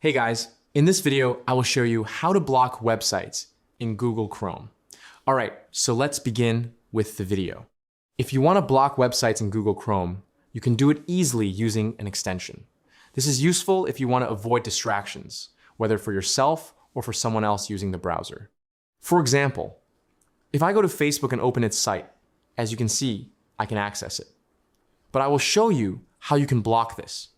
Hey guys, in this video, I will show you how to block websites in Google Chrome. All right, so let's begin with the video. If you want to block websites in Google Chrome, you can do it easily using an extension. This is useful if you want to avoid distractions, whether for yourself or for someone else using the browser. For example, if I go to Facebook and open its site, as you can see, I can access it. But I will show you how you can block this.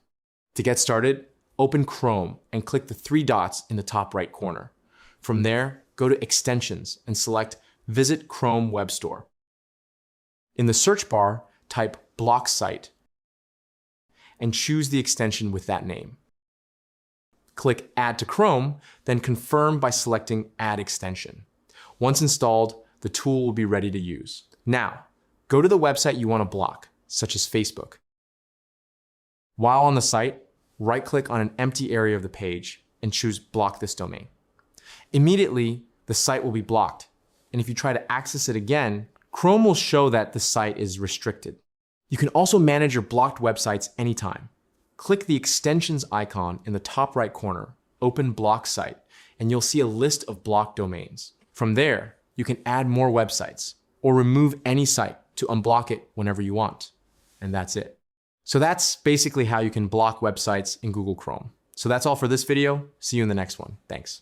To get started, open Chrome and click the three dots in the top right corner. From there, go to Extensions and select Visit Chrome Web Store. In the search bar, type Block Site and choose the extension with that name. Click Add to Chrome, then confirm by selecting Add Extension. Once installed, the tool will be ready to use. Now, go to the website you want to block, such as Facebook. While on the site, right-click on an empty area of the page and choose Block this domain. Immediately, the site will be blocked, and if you try to access it again, Chrome will show that the site is restricted. You can also manage your blocked websites anytime. Click the extensions icon in the top right corner, open Block Site, and you'll see a list of blocked domains. From there, you can add more websites or remove any site to unblock it whenever you want. And that's it. So that's basically how you can block websites in Google Chrome. So that's all for this video. See you in the next one. Thanks.